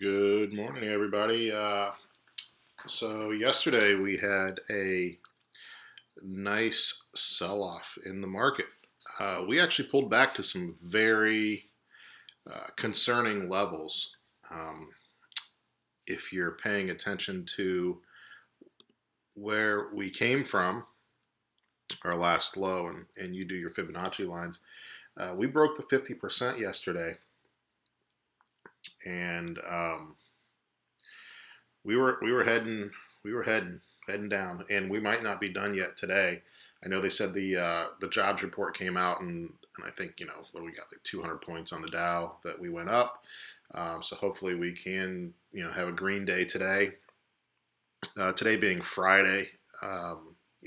Good morning, everybody. So yesterday we had a nice sell-off in the market. We actually pulled back to some very concerning levels. Um, if you're paying attention to where we came from, our last low, and you do your Fibonacci lines, we broke the 50% yesterday, and we were heading down, and we might not be done yet today. I know they said the jobs report came out, and I think what do we got, like 200 points on the Dow that we went up. So hopefully we can have a green day today. Today being Friday,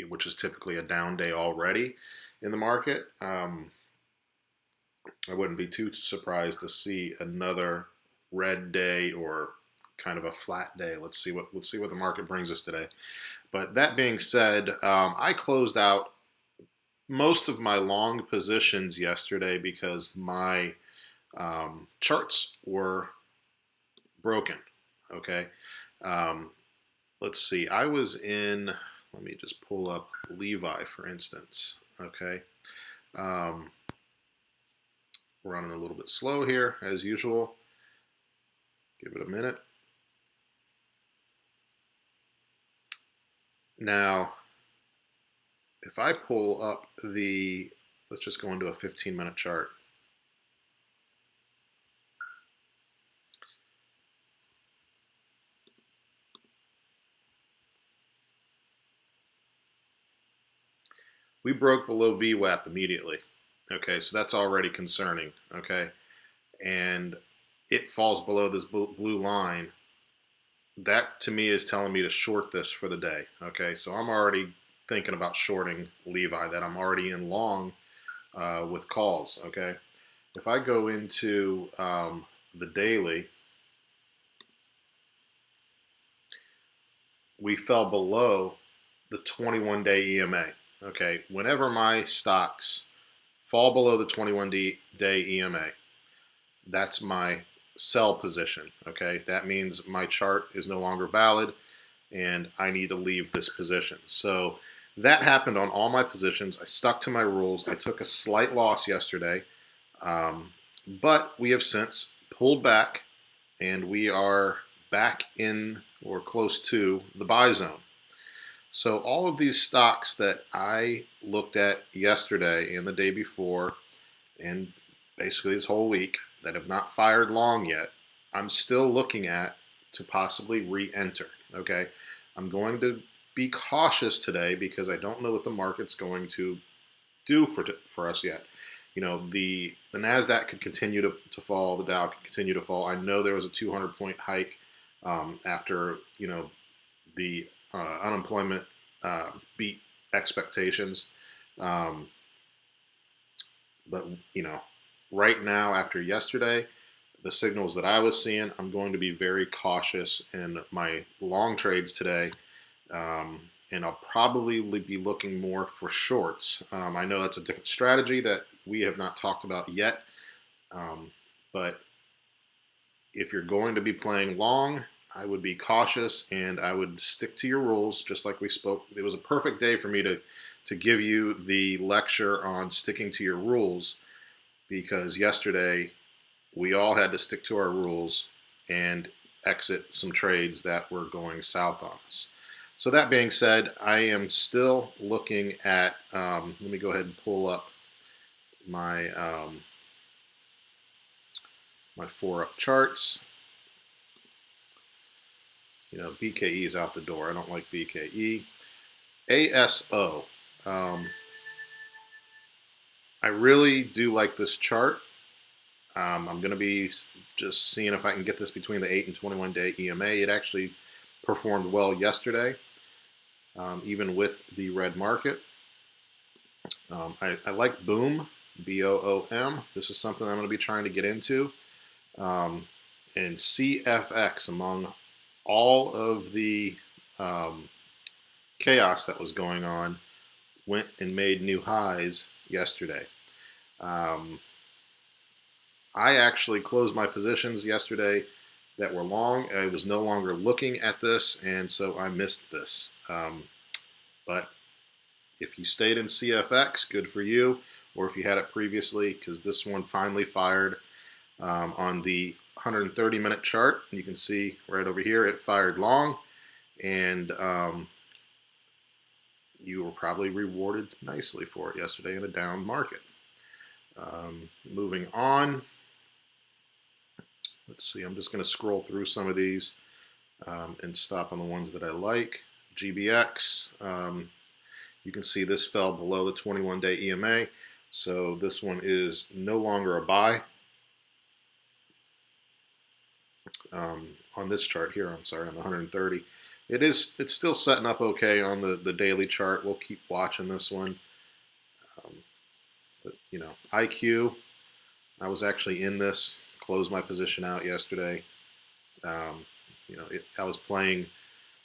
which is typically a down day already in the market. I wouldn't be too surprised to see another red day or kind of a flat day. Let's see what the market brings us today. But that being said, I closed out most of my long positions yesterday because my charts were broken. Okay, let's see. I was in. Let me just pull up Levi, for instance. Okay. Running a little bit slow here as usual. Give it a minute. Now, if I pull up let's just go into a 15-minute chart. We broke below VWAP immediately. Okay, so that's already concerning. Okay, and it falls below this blue line. That to me is telling me to short this for the day. Okay, so I'm already thinking about shorting Levi, that I'm already in long with calls. Okay, if I go into the daily, we fell below the 21-day EMA. Okay, whenever my stocks fall below the 21-day EMA, that's my sell position. Okay, that means my chart is no longer valid and I need to leave this position. So that happened on all my positions. I stuck to my rules. I took a slight loss yesterday, but we have since pulled back and we are back in or close to the buy zone. So all of these stocks that I looked at yesterday and the day before and basically this whole week that have not fired long yet, I'm still looking at to possibly re-enter. Okay, I'm going to be cautious today because I don't know what the market's going to do for us yet. The Nasdaq could continue to fall, the Dow could continue to fall. I know there was a 200-point hike after the unemployment beat expectations, but right now, after yesterday, the signals that I was seeing, I'm going to be very cautious in my long trades today, and I'll probably be looking more for shorts. I know that's a different strategy that we have not talked about yet, but if you're going to be playing long, I would be cautious and I would stick to your rules, just like we spoke. It was a perfect day for me to give you the lecture on sticking to your rules, because yesterday we all had to stick to our rules and exit some trades that were going south on us. So that being said, I am still looking at, let me go ahead and pull up my, my 4-up charts. BKE is out the door. I don't like BKE. ASO. I really do like this chart. I'm going to be just seeing if I can get this between the 8 and 21-day EMA. It actually performed well yesterday, even with the red market. I like Boom, BOOM. This is something I'm going to be trying to get into. And CFX, among all of the chaos that was going on, went and made new highs yesterday. I actually closed my positions yesterday that were long. I was no longer looking at this, and so I missed this. But if you stayed in CFX, good for you, or if you had it previously, because this one finally fired on the 130-minute chart. You can see right over here it fired long, and you were probably rewarded nicely for it yesterday in a down market. Moving on, let's see, I'm just going to scroll through some of these and stop on the ones that I like. GBX, you can see this fell below the 21-day EMA, so this one is no longer a buy. On this chart here, I'm sorry, on the 130. It's still setting up okay on the daily chart. We'll keep watching this one. But, you know, IQ, I was actually in this, closed my position out yesterday. You know, I was playing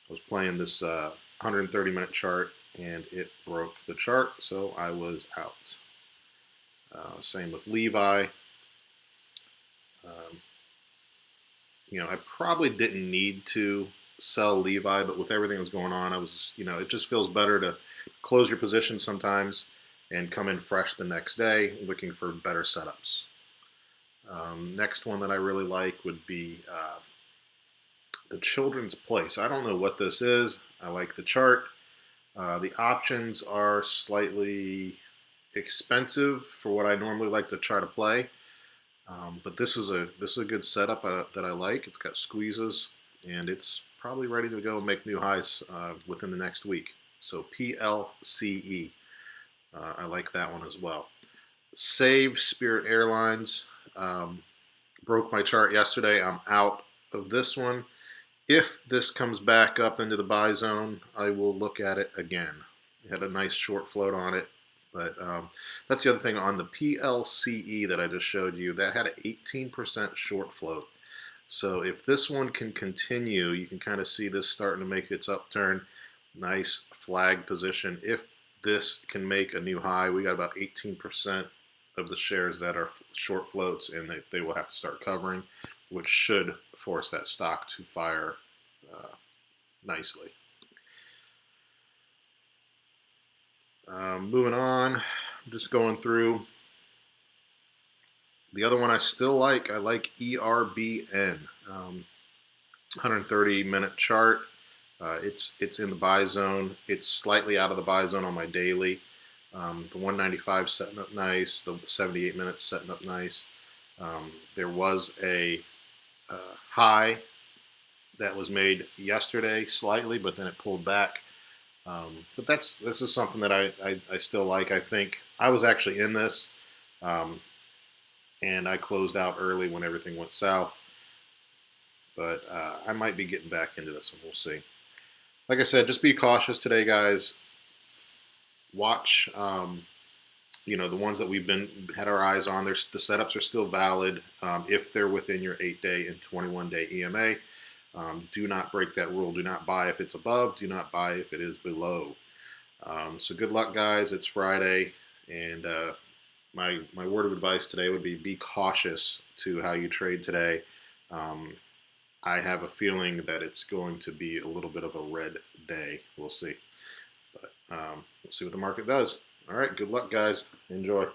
this 130-minute chart, and it broke the chart, so I was out. Same with Levi. You know, I probably didn't need to sell Levi, but with everything that was going on, I was, you know, it just feels better to close your position sometimes and come in fresh the next day looking for better setups. Next one that I really like would be the Children's Place. I don't know what this is. I like the chart. The options are slightly expensive for what I normally like to try to play. But this is a good setup that I like. It's got squeezes, and it's probably ready to go and make new highs within the next week. So PLCE, I like that one as well. Save Spirit Airlines, broke my chart yesterday. I'm out of this one. If this comes back up into the buy zone, I will look at it again. It had a nice short float on it. But that's the other thing on the PLCE that I just showed you. That had an 18% short float. So if this one can continue, you can kind of see this starting to make its upturn. Nice flag position. If this can make a new high, we got about 18% of the shares that are short floats, and they will have to start covering, which should force that stock to fire nicely. Moving on, I'm just going through. The other one I still like, I like URBN, 130-minute chart. It's in the buy zone. It's slightly out of the buy zone on my daily. The 195 setting up nice. The 78 minutes setting up nice. There was a high that was made yesterday slightly, but then it pulled back. But this is something that I still like. I think I was actually in this, and I closed out early when everything went south. But I might be getting back into this one. We'll see. Like I said, just be cautious today, guys. Watch, you know, the ones that we've had our eyes on. The setups are still valid if they're within your 8-day and 21-day EMA. Do not break that rule. Do not buy if it's above. Do not buy if it is below. So good luck, guys. It's Friday, and my word of advice today would be cautious to how you trade today. I have a feeling that it's going to be a little bit of a red day. We'll see. But we'll see what the market does. All right, good luck, guys. Enjoy.